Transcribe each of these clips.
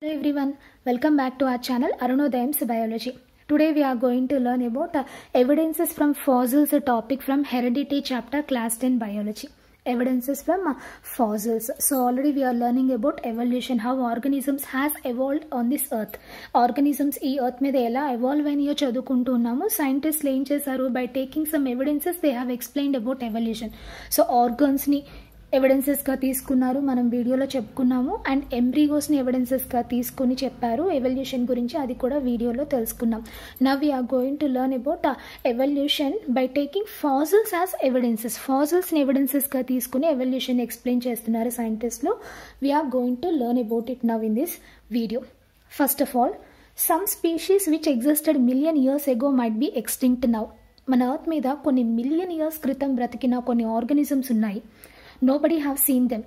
Hello everyone, welcome back to our channel Arunodayam's Biology. Today we are going to learn about evidences from fossils, a topic from heredity chapter class 10 biology. Evidences from fossils. So already we are learning about evolution, how organisms has evolved on this earth. Organisms ఈ earth మీద ఎలా evolve అయినాయో చదువుకుంటూ ఉన్నాము. Scientists ఏం చేశారు, by taking some evidences they have explained about evolution. So organs ని ఎవిడెన్సెస్గా తీసుకున్నారు, మనం వీడియోలో చెప్పుకున్నాము. అండ్ ఎంబ్రియోస్ని ఎవిడెన్సెస్గా తీసుకుని చెప్పారు ఎవల్యూషన్ గురించి, అది కూడా వీడియోలో తెలుసుకున్నాం. Now we're going to learn about evolution by taking fossils as evidences. ఫాసిల్స్ని ఎవిడెన్సెస్గా తీసుకుని ఎవల్యూషన్ ఎక్స్ప్లెయిన్ చేస్తున్నారు సైంటిస్టులు. We're going to learn about it now in this video. First of all, some species which existed million years ago might be extinct now. మన earth మీద కొన్ని million years క్రితం బ్రతికిన కొన్ని ఆర్గానిజమ్స్ ఉన్నాయి. Nobody have seen them.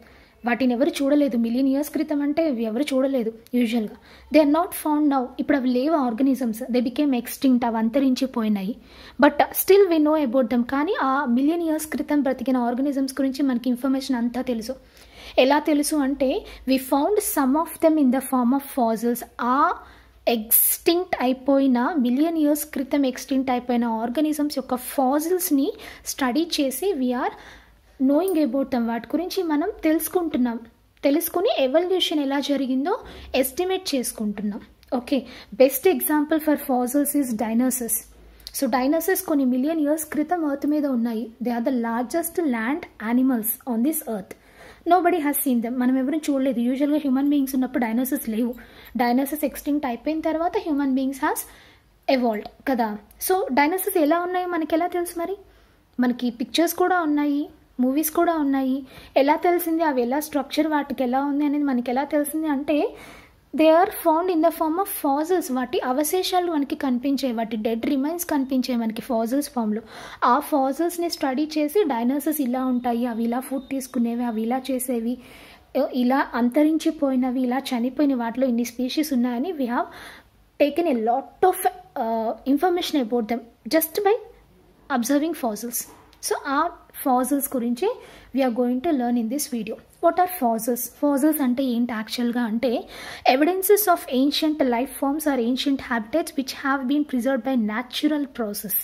వాటిని ఎవరు చూడలేదు. మిలియన్ ఇయర్స్ క్రితం అంటే ఎవరు చూడలేదు యూజువల్గా. They are not found now. ఇప్పుడు అవి లేవు ఆర్గానిజమ్స్, దే బికేమ్ ఎక్స్టింక్ట్, అవి అంతరించిపోయినాయి. But still we know about them. కానీ ఆ మిలియన్ ఇయర్స్ క్రితం బ్రతికిన ఆర్గానిజమ్స్ గురించి మనకి ఇన్ఫర్మేషన్ అంతా తెలుసు. ఎలా తెలుసు అంటే, we found some of them in the form of fossils. ఆ ఎక్స్టింక్ట్ అయిపోయిన మిలియన్ ఇయర్స్ క్రితం ఎక్స్టింక్ట్ అయిపోయిన ఆర్గానిజమ్స్ యొక్క ఫాసిల్స్ని స్టడీ చేసి వీఆర్ నోయింగ్ అబౌట్ దమ్. వాటి గురించి మనం తెలుసుకుంటున్నాం. తెలుసుకుని ఎవల్యూషన్ ఎలా జరిగిందో ఎస్టిమేట్ చేసుకుంటున్నాం. Okay, best example for fossils is dinosaurs. So dinosaurs కొన్ని మిలియన్ ఇయర్స్ క్రితం ఎర్త్ మీద ఉన్నాయి. They are the largest land animals on this earth. Nobody has seen them. మనం ఎవరు చూడలేదు. యూజువల్గా హ్యూమన్ బీయింగ్స్ ఉన్నప్పుడు డైనోసర్స్ లేవు. డైనోసర్స్ ఎక్స్టింక్ట్ అయిపోయిన తర్వాత హ్యూమన్ బీయింగ్స్ హ్యాస్ ఎవాల్వ్డ్ కదా. సో డైనోసర్స్ ఎలా ఉన్నాయో మనకి ఎలా తెలుసు? మరి మనకి పిక్చర్స్ కూడా ఉన్నాయి, మూవీస్ కూడా ఉన్నాయి. ఎలా తెలిసింది, అవి ఎలా స్ట్రక్చర్ వాటికి ఎలా ఉంది అనేది మనకి ఎలా తెలిసింది అంటే, they are found in the form of fossils. వాటి అవశేషాలు మనకి కనిపించాయి, వాటి డెడ్ రిమైన్స్ కనిపించాయి మనకి ఫాసిల్స్ ఫామ్లో. ఆ ఫాసిల్స్ని స్టడీ చేసి డైనోసర్స్ ఇలా ఉంటాయి, అవి ఇలా ఫుడ్ తీసుకునేవి, అవి ఇలా చేసేవి, ఇలా అంతరించిపోయినవి, ఇలా చనిపోయిన వాటిలో ఇన్ని స్పీషీస్ ఉన్నాయని we have taken a lot of information about them just by observing fossils. So ఆ ఫాసిల్స్ గురించి we're going to learn in this video. What are fossils? Fossils అంటే ఏంటి యాక్చువల్గా అంటే, evidences of ancient life forms or ancient habitats which have been preserved by natural process.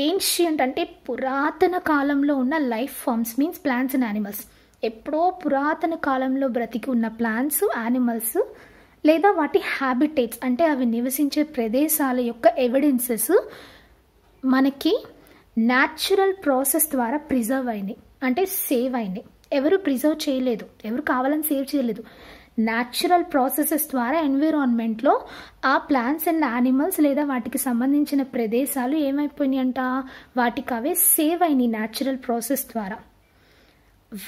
Ancient అంటే పురాతన కాలంలో ఉన్న life forms means plants and animals. ఎప్పుడో పురాతన కాలంలో బ్రతికి ఉన్న ప్లాంట్స్, యానిమల్స్ లేదా వాటి హ్యాబిటేట్స్ అంటే అవి నివసించే ప్రదేశాల యొక్క ఎవిడెన్సెస్ మనకి న్యాచురల్ ప్రాసెస్ ద్వారా ప్రిజర్వ్ అయినాయి, అంటే సేవ్ అయినాయి. ఎవరు ప్రిజర్వ్ చేయలేదు, ఎవరు కావాలని సేవ్ చేయలేదు. న్యాచురల్ ప్రాసెసెస్ ద్వారా ఎన్విరాన్మెంట్లో ఆ ప్లాంట్స్ అండ్ యానిమల్స్ లేదా వాటికి సంబంధించిన ప్రదేశాలు ఏమైపోయినాయి అంట, వాటికి అవే సేవ్ అయినాయి న్యాచురల్ ప్రాసెస్ ద్వారా.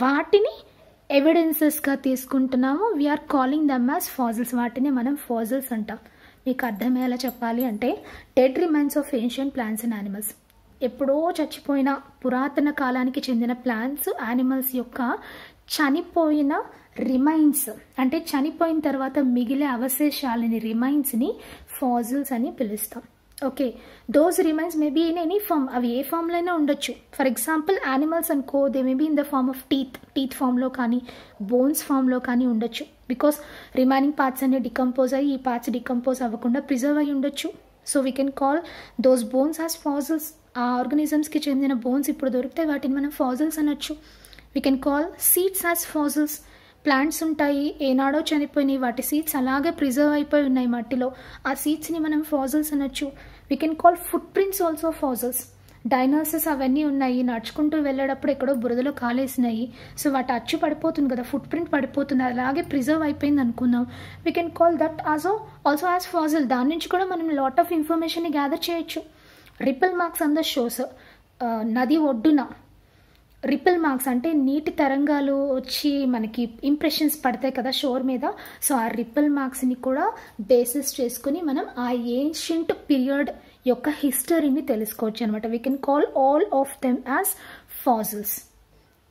వాటిని ఎవిడెన్సెస్గా తీసుకుంటున్నాము. We're calling them as fossils. వాటిని మనం ఫాసిల్స్ అంటాం. మీకు అర్థమయ్యేలా చెప్పాలి అంటే, dead remains of ancient plants and animals. ఎప్పుడో చచ్చిపోయిన పురాతన కాలానికి చెందిన ప్లాంట్స్, యానిమల్స్ యొక్క చనిపోయిన రిమైన్స్ అంటే చనిపోయిన తర్వాత మిగిలే అవశేషాలని, రిమైన్స్ని ఫాసిల్స్ అని పిలుస్తాం. Okay, those remains may be in any form. అవి ఏ ఫామ్లో అయినా ఉండొచ్చు. ఫర్ ఎగ్జాంపుల్ యానిమల్స్ అనుకో, they may be in the form of teeth ఫామ్లో కానీ బోన్స్ ఫామ్లో కానీ ఉండొచ్చు. బికాస్ రిమైనింగ్ పార్ట్స్ అన్ని డికంపోజ్ అయ్యి ఈ పార్ట్స్ డికంపోజ్ అవ్వకుండా ప్రిజర్వ్ అయ్యి ఉండొచ్చు. So we can call those bones as fossils. ఆ ఆర్గానిజమ్స్కి చెందిన బోన్స్ ఇప్పుడు దొరికితే వాటిని మనం ఫాసిల్స్ అనొచ్చు. We can call seeds as fossils. Plants ఉంటాయి, ఏనాడో చనిపోయినాయి, వాటి సీడ్స్ అలాగే ప్రిజర్వ్ అయిపోయి ఉన్నాయి మట్టిలో, ఆ సీడ్స్ని మనం ఫాసిల్స్ అనొచ్చు. We can call foot prints also fossils. Dinosaurs అవన్నీ ఉన్నాయి, నడుచుకుంటూ వెళ్ళేటప్పుడు ఎక్కడో బురదలో కాలేసినాయి, సో వాటి అచ్చు పడిపోతుంది కదా, ఫుట్ ప్రింట్ పడిపోతుంది, అలాగే ప్రిజర్వ్ అయిపోయింది అనుకుందాం. We can call that also as fossil. దాని నుంచి కూడా మనం లాట్ ఆఫ్ ఇన్ఫర్మేషన్ని గ్యాదర్ చేయొచ్చు. Ripple marks on the shores. నది ఒడ్డున రిపిల్ మార్క్స్ అంటే నీటి తరంగాలు వచ్చి మనకి ఇంప్రెషన్స్ పడతాయి కదా షోర్ మీద. సో ఆ రిపిల్ మార్క్స్ని కూడా బేసిస్ చేసుకుని మనం ఆ ఏన్షియంట్ పీరియడ్ యొక్క హిస్టరీని తెలుసుకోవచ్చు అనమాట. We can call all of them as fossils.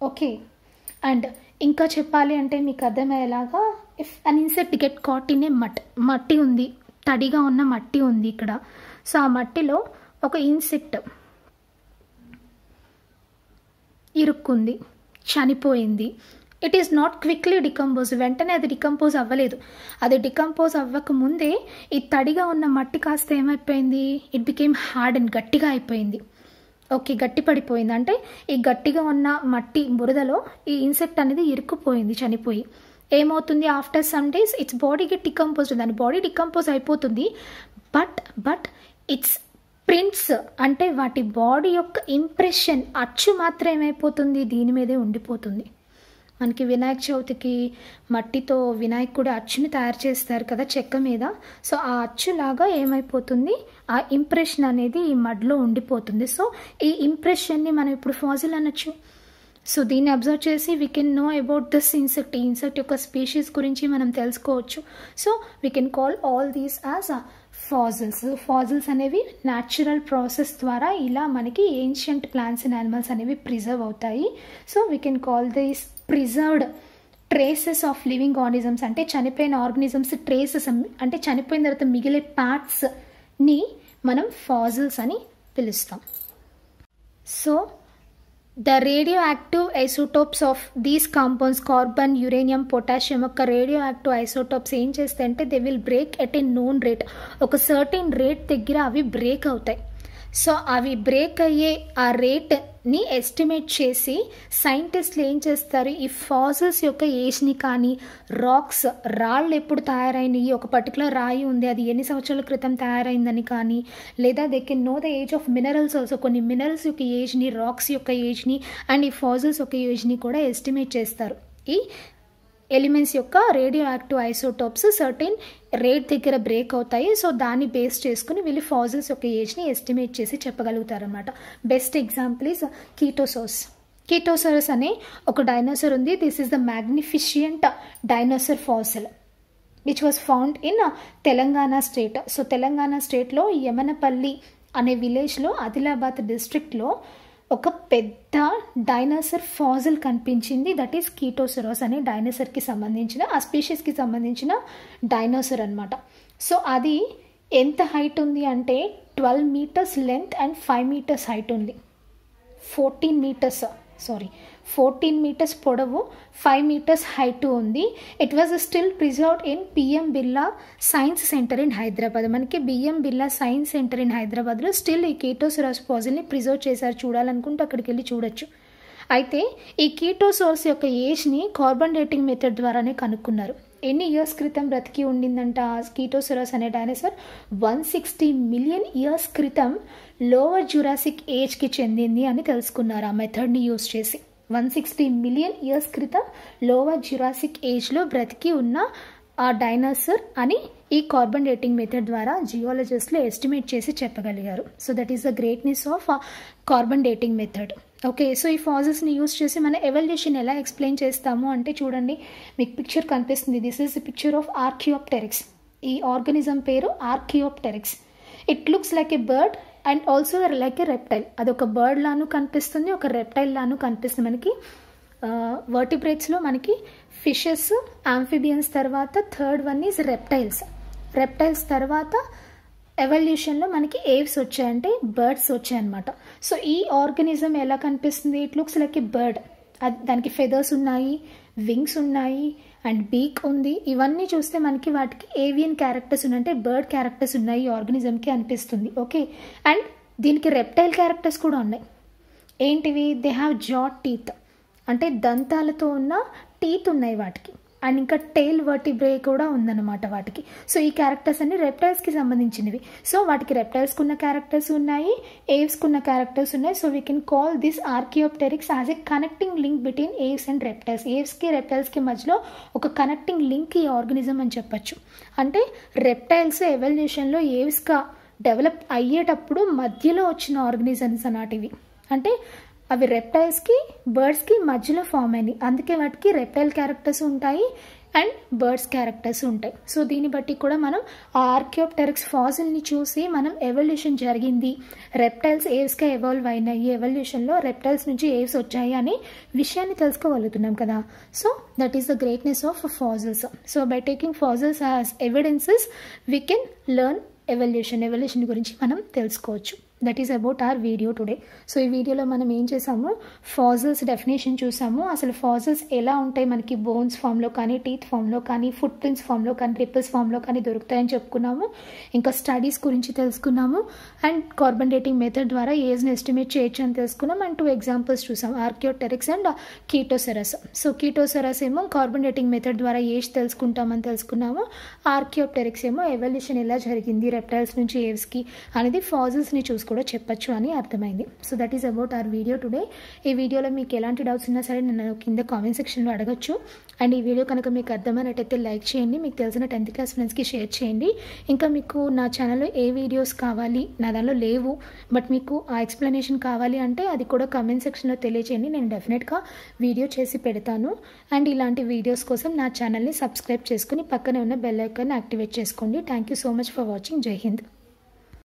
Okay, and ఇంకా చెప్పాలి అంటే మీకు అర్థమయ్యేలాగా, if an insect get caught in a మట్టి ఉంది, తడిగా ఉన్న మట్టి ఉంది ఇక్కడ. సో ఆ మట్టిలో ఒక ఇన్సెక్ట్ ఇరుక్కుంది, చనిపోయింది. It is not quickly decompose, వెంటనే అది డికంపోజ్ అవ్వలేదు. అది డికంపోజ్ అవ్వక ముందే ఈ తడిగా ఉన్న మట్టి కాస్త ఏమైపోయింది, ఇట్ బికేమ్ హార్డ్ అండ్ గట్టిగా అయిపోయింది. ఓకే, గట్టి పడిపోయింది. అంటే ఈ గట్టిగా ఉన్న మట్టి బురదలో ఈ ఇన్సెక్ట్ అనేది ఇరుక్కుపోయింది చనిపోయి. ఏమవుతుంది, after some days it's body get decompose, దాని బాడీ డికంపోజ్ అయిపోతుంది. బట్ ఇట్స్ ప్రింట్స్ అంటే వాటి బాడీ యొక్క ఇంప్రెషన్, అచ్చు మాత్రం ఏమైపోతుంది, దీని మీదే ఉండిపోతుంది. మనకి వినాయక చవితికి మట్టితో వినాయకుడు అచ్చుని తయారు చేస్తారు కదా చెక్క మీద. సో ఆ అచ్చులాగా ఏమైపోతుంది, ఆ ఇంప్రెషన్ అనేది ఈ మడ్లో ఉండిపోతుంది. సో ఈ ఇంప్రెషన్ని మనం ఇప్పుడు ఫాజిల్ అనొచ్చు. సో దీన్ని అబ్జర్వ్ చేసి we can know about this insect. ఈ ఇన్సెక్ట్ యొక్క స్పీషీస్ గురించి మనం తెలుసుకోవచ్చు. So we can call all these as fossils. Fossils అనేవి న్యాచురల్ ప్రాసెస్ ద్వారా ఇలా మనకి ఏన్షియంట్ ప్లాంట్స్ అండ్ యానిమల్స్ అనేవి ప్రిజర్వ్ అవుతాయి. So we can call these preserved traces of living organisms. అంటే చనిపోయిన ఆర్గానిజమ్స్ ట్రేసెస్ అంటే చనిపోయిన తర్వాత మిగిలే పార్ట్స్ని మనం ఫాజిల్స్ అని పిలుస్తాం. So the radioactive isotopes of these compounds, carbon, uranium, potassium యొక్క radioactive isotopes ఏం చేస్తాయి అంటే they will break at a known rate. ఒక certain rate దగ్గర అవి బ్రేక్ అవుతాయి. సో అవి బ్రేక్ అయ్యే ఆ రేట్ని ఎస్టిమేట్ చేసి సైంటిస్టులు ఏం చేస్తారు, ఈ ఫాసిల్స్ యొక్క ఏజ్ని కానీ రాక్స్, రాళ్ళు ఎప్పుడు తయారైనవి, ఒక పర్టికులర్ రాయి ఉంది అది ఎన్ని సంవత్సరాల క్రితం తయారైందని కానీ, లేదా they can know the age of minerals also. కొన్ని మినరల్స్ యొక్క ఏజ్ని, రాక్స్ యొక్క ఏజ్ని అండ్ ఈ ఫాసిల్స్ యొక్క ఏజ్ని కూడా ఎస్టిమేట్ చేస్తారు. ఈ ఎలిమెంట్స్ యొక్క radioactive isotopes certain rate దగ్గర బ్రేక్ అవుతాయి. సో దాన్ని బేస్ చేసుకుని వీళ్ళు ఫాజిల్స్ యొక్క ఏజ్ని ఎస్టిమేట్ చేసి చెప్పగలుగుతారు అనమాట. Best example is Kotasaurus. Kotasaurus అనే ఒక డైనోసర్ ఉంది. This is the magnificent dinosaur fossil which was found in Telangana state. So Telangana స్టేట్లో యమనపల్లి అనే విలేజ్లో, ఆదిలాబాద్ డిస్ట్రిక్ట్లో ఒక పెద్ద డైనోసర్ ఫాజిల్ కనిపించింది. దట్ ఈస్ కీటోసోరస్ అనే డైనోసర్కి సంబంధించిన, ఆ స్పీషీస్కి సంబంధించిన డైనోసర్ అనమాట. సో అది ఎంత హైట్ ఉంది అంటే 12 meters length and 5 meters height ఉంది. 14 meters పొడవు, 5 meters హైట్ ఉంది. It was still preserved in PM Birla science centre in Hyderabad. మనకి BM Birla science centre in హైదరాబాద్లో స్టిల్ ఈ కీటోసోరస్ ఫాజిల్ని ప్రిజర్వ్ చేశారు. చూడాలనుకుంటే అక్కడికి వెళ్ళి చూడొచ్చు. అయితే ఈ కీటోసోరస్ యొక్క ఏజ్ని కార్బన్ డేటింగ్ మెథడ్ ద్వారానే కనుక్కున్నారు. ఎన్ని ఇయర్స్ క్రితం బ్రతికి ఉండిందంట కీటోసోరస్ అనే డైనోసార్? 160 million years క్రితం లోవర్ జురాసిక్ ఏజ్కి చెందింది అని తెలుసుకున్నారు ఆ మెథడ్ని యూజ్ చేసి. 160 million years క్రితం లోవర్ జురాసిక్ ఏజ్లో బ్రతికి ఉన్న ఆ డైనోసార్ అని ఈ కార్బన్ డేటింగ్ మెథడ్ ద్వారా జియాలజిస్టులు ఎస్టిమేట్ చేసి చెప్పగలిగారు. So that is the greatness of carbon dating method. Okay, so ఈ ఫాజిల్స్ని యూజ్ చేసి మన ఎవల్యూషన్ ఎలా ఎక్స్ప్లెయిన్ చేస్తాము అంటే చూడండి, మీకు పిక్చర్ కనిపిస్తుంది. This is the picture of archaeopteryx. ఈ ఆర్గానిజం పేరు archaeopteryx. It looks like a bird and also like a reptile. అదొక బర్డ్ లాను కనిపిస్తుంది, ఒక రెప్టైల్ లాను కనిపిస్తుంది. మనకి వర్టిబ్రేట్స్లో మనకి ఫిషెస్, ఆంఫిబియన్స్ తర్వాత third one is reptiles. Reptiles తర్వాత ఎవల్యూషన్లో మనకి ఏవ్స్ వచ్చాయంటే బర్డ్స్ వచ్చాయన్నమాట. సో ఈ ఆర్గానిజం ఎలా కనిపిస్తుంది? It looks like a bird. దానికి ఫెదర్స్ ఉన్నాయి, వింగ్స్ ఉన్నాయి అండ్ బీక్ ఉంది. ఇవన్నీ చూస్తే మనకి వాటికి ఏవియన్ క్యారెక్టర్స్ ఉన్నాయి, అంటే బర్డ్ క్యారెక్టర్స్ ఉన్నాయి ఈ ఆర్గానిజంకి అనిపిస్తుంది. ఓకే, అండ్ దీనికి రెప్టైల్ క్యారెక్టర్స్ కూడా ఉన్నాయి. ఏంటివి? దే హ్యావ్ జా టీత్, అంటే దంతాలతో ఉన్న టీత్ ఉన్నాయి వాటికి. అండ్ ఇంకా టెయిల్ వర్టిబ్రే కూడా ఉందన్నమాట వాటికి. సో ఈ క్యారెక్టర్స్ అన్ని రెప్టైల్స్కి సంబంధించినవి. సో వాటికి రెప్టైల్స్కి ఉన్న క్యారెక్టర్స్ ఉన్నాయి, ఏవ్స్కి ఉన్న క్యారెక్టర్స్ ఉన్నాయి. So we can call this archaeopteryx as a connecting link between aves and reptiles. ఏవ్స్కి రెప్టైల్స్కి మధ్యలో ఒక కనెక్టింగ్ లింక్ ఈ ఆర్గానిజం అని చెప్పచ్చు. అంటే రెప్టైల్స్ ఎవల్యూషన్లో ఏవ్స్గా డెవలప్ అయ్యేటప్పుడు మధ్యలో వచ్చిన ఆర్గానిజమ్స్ అన్నటివి. అంటే అవి రెప్టైల్స్కి బర్డ్స్కి మధ్యలో ఫామ్ అయినాయి. అందుకే వాటికి రెప్టైల్ క్యారెక్టర్స్ ఉంటాయి అండ్ బర్డ్స్ క్యారెక్టర్స్ ఉంటాయి. సో దీన్ని బట్టి కూడా మనం ఆ ఆర్కియోప్టెరిక్స్ ఫాజిల్ని చూసి మనం ఎవల్యూషన్ జరిగింది, రెప్టైల్స్ ఏవ్స్గా ఎవాల్వ్ అయినాయి, ఎవల్యూషన్లో రెప్టైల్స్ నుంచి ఏవ్స్ వచ్చాయి అనే విషయాన్ని తెలుసుకోగలుగుతున్నాం కదా. So that is the greatness of fossils. So by taking fossils as evidences we can learn evolution గురించి మనం తెలుసుకోవచ్చు. That is about our video today. So ఈ వీడియోలో మనం ఏం చేసాము, ఫాజిల్స్ డెఫినేషన్ చూసాము. అసలు ఫాజిల్స్ ఎలా ఉంటాయి, మనకి బోన్స్ ఫామ్లో కానీ, టీత్ ఫామ్లో కానీ, ఫుట్ ప్రింట్స్ ఫామ్లో కానీ, రిపిల్స్ ఫామ్లో కానీ దొరుకుతాయని చెప్పుకున్నాము. ఇంకా స్టడీస్ గురించి తెలుసుకున్నాము. అండ్ కార్బన్ డేటింగ్ మెథడ్ ద్వారా ఏజ్ని ఎస్టిమేట్ చేయొచ్చు అని తెలుసుకున్నాం. అండ్ 2 ఎగ్జాంపుల్స్ చూసాం, ఆర్కియోటెరిక్స్ అండ్ కీటోసెరస్. సో కీటోసెరస్ ఏమో కార్బన్ డేటింగ్ మెథడ్ ద్వారా ఏజ్ తెలుసుకుంటామని తెలుసుకున్నాము. ఆర్కియోటెరిక్స్ ఏమో ఎవల్యూషన్ ఎలా జరిగింది రెప్టైల్స్ నుంచి ఏవ్స్కి అనేది ఫాజిల్స్ని చూసి కూడా చెప్పచ్చు అని అర్థమైంది. So that is about our video today. ఈ వీడియోలో మీకు ఎలాంటి డౌట్స్ ఉన్నా సరే నన్ను కింద కామెంట్ సెక్షన్లో అడగచ్చు. అండ్ ఈ వీడియో కనుక మీకు అర్థమైనట్టయితే లైక్ చేయండి, మీకు తెలిసిన 10th క్లాస్ ఫ్రెండ్స్కి షేర్ చేయండి. ఇంకా మీకు నా ఛానల్లో ఏ వీడియోస్ కావాలి, నా దానిలో లేవు బట్ మీకు ఆ ఎక్స్ప్లెనేషన్ కావాలి అంటే అది కూడా కామెంట్ సెక్షన్లో తెలియచేయండి, నేను డెఫినెట్గా వీడియో చేసి పెడతాను. అండ్ ఇలాంటి వీడియోస్ కోసం నా ఛానల్ని సబ్స్క్రైబ్ చేసుకుని పక్కనే ఉన్న బెల్ ఐకాన్ని యాక్టివేట్ చేసుకోండి. Thank you so much for watching. జై హింద్.